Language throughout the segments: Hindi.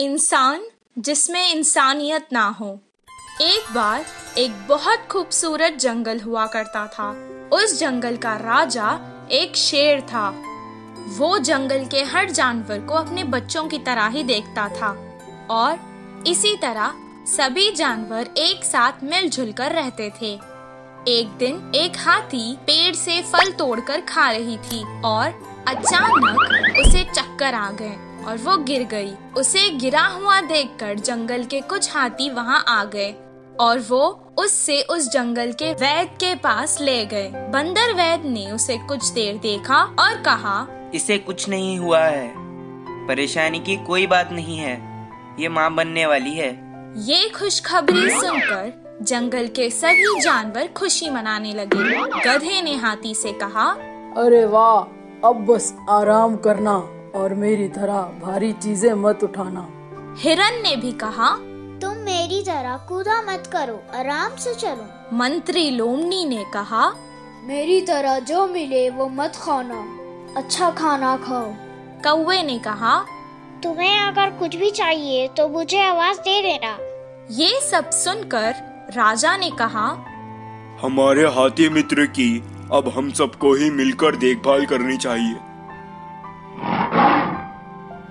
इंसान जिसमें इंसानियत ना हो। एक बार एक बहुत खूबसूरत जंगल हुआ करता था। उस जंगल का राजा एक शेर था। वो जंगल के हर जानवर को अपने बच्चों की तरह ही देखता था और इसी तरह सभी जानवर एक साथ मिलजुल कर रहते थे। एक दिन एक हाथी पेड़ से फल तोड़कर खा रही थी और अचानक उसे चक्कर आ गए और वो गिर गई। उसे गिरा हुआ देखकर जंगल के कुछ हाथी वहाँ आ गए और वो उससे उस जंगल के वैद्य के पास ले गए। बंदर वैद्य ने उसे कुछ देर देखा और कहा, इसे कुछ नहीं हुआ है, परेशानी की कोई बात नहीं है, ये माँ बनने वाली है। ये खुशखबरी सुनकर जंगल के सभी जानवर खुशी मनाने लगे। गधे ने हाथी से कहा, अरे वाह, अब बस आराम करना और मेरी तरह भारी चीजें मत उठाना। हिरन ने भी कहा, तुम मेरी तरह कूदा मत करो, आराम से चलो। मंत्री लोमड़ी ने कहा, मेरी तरह जो मिले वो मत खाना, अच्छा खाना खाओ। कौवे ने कहा, तुम्हें अगर कुछ भी चाहिए तो मुझे आवाज दे देना। ये सब सुनकर राजा ने कहा, हमारे हाथी मित्र की अब हम सबको ही मिलकर देखभाल करनी चाहिए।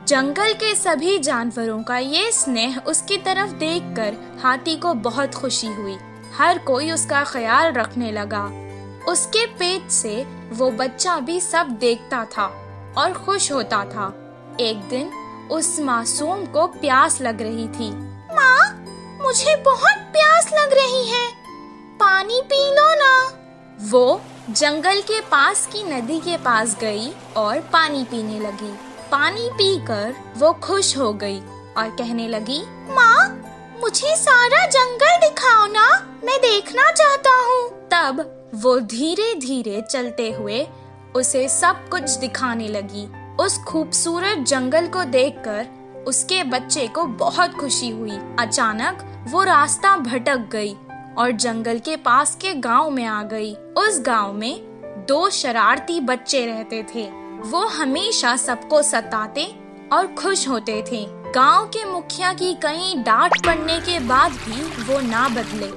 जंगल के सभी जानवरों का ये स्नेह उसकी तरफ देखकर हाथी को बहुत खुशी हुई। हर कोई उसका ख्याल रखने लगा। उसके पेट से वो बच्चा भी सब देखता था और खुश होता था। एक दिन उस मासूम को प्यास लग रही थी। माँ, मुझे बहुत प्यास लग रही है, पानी पी लो ना। वो जंगल के पास की नदी के पास गई और पानी पीने लगी। पानी पीकर वो खुश हो गई और कहने लगी, माँ, मुझे सारा जंगल दिखाओ ना, मैं देखना चाहता हूँ। तब वो धीरे धीरे चलते हुए उसे सब कुछ दिखाने लगी। उस खूबसूरत जंगल को देखकर उसके बच्चे को बहुत खुशी हुई। अचानक वो रास्ता भटक गई और जंगल के पास के गांव में आ गई। उस गांव में 2 शरारती बच्चे रहते थे। वो हमेशा सबको सताते और खुश होते थे। गांव के मुखिया की कई डांट पड़ने के बाद भी वो ना बदले,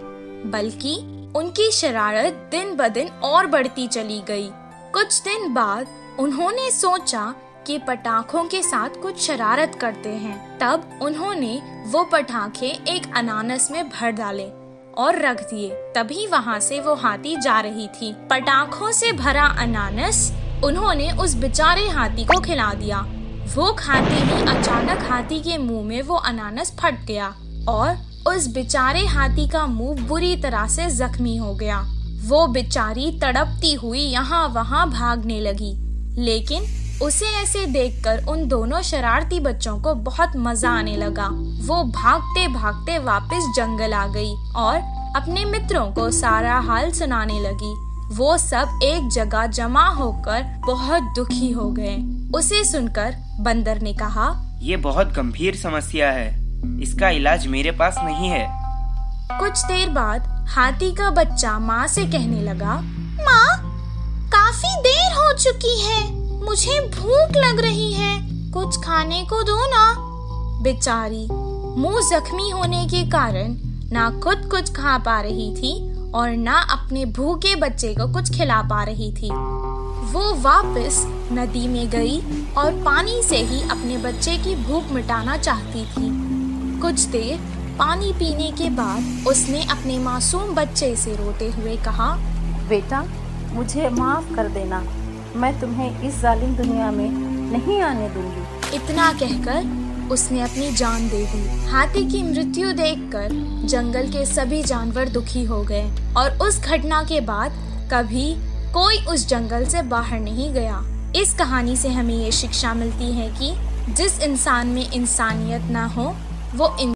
बल्कि उनकी शरारत दिन ब दिन और बढ़ती चली गई। कुछ दिन बाद उन्होंने सोचा कि पटाखों के साथ कुछ शरारत करते हैं। तब उन्होंने वो पटाखे एक अनानास में भर डाले और रख दिए। तभी वहाँ से वो हाथी जा रही थी। पटाखों से भरा अनानास उन्होंने उस बेचारे हाथी को खिला दिया। वो खाते ही अचानक हाथी के मुंह में वो अनानास फट गया और उस बेचारे हाथी का मुंह बुरी तरह से जख्मी हो गया। वो बेचारी तड़पती हुई यहाँ वहाँ भागने लगी, लेकिन उसे ऐसे देखकर उन दोनों शरारती बच्चों को बहुत मजा आने लगा। वो भागते भागते वापस जंगल आ गई और अपने मित्रों को सारा हाल सुनाने लगी। वो सब एक जगह जमा होकर बहुत दुखी हो गए। उसे सुनकर बंदर ने कहा, ये बहुत गंभीर समस्या है, इसका इलाज मेरे पास नहीं है। कुछ देर बाद हाथी का बच्चा माँ से कहने लगा, माँ, काफी देर हो चुकी है, मुझे भूख लग रही है, कुछ खाने को दो ना। बेचारी मुंह जख्मी होने के कारण ना खुद कुछ खा पा रही थी और ना अपने भूखे बच्चे को कुछ खिला पा रही थी। वो वापस नदी में गई और पानी से ही अपने बच्चे की भूख मिटाना चाहती थी। कुछ देर पानी पीने के बाद उसने अपने मासूम बच्चे से रोते हुए कहा, बेटा, मुझे माफ कर देना, मैं तुम्हें इस जालिम दुनिया में नहीं आने दूंगी। इतना कहकर उसने अपनी जान दे दी। हाथी की मृत्यु देखकर जंगल के सभी जानवर दुखी हो गए और उस घटना के बाद कभी कोई उस जंगल से बाहर नहीं गया। इस कहानी से हमें ये शिक्षा मिलती है कि जिस इंसान में इंसानियत ना हो वो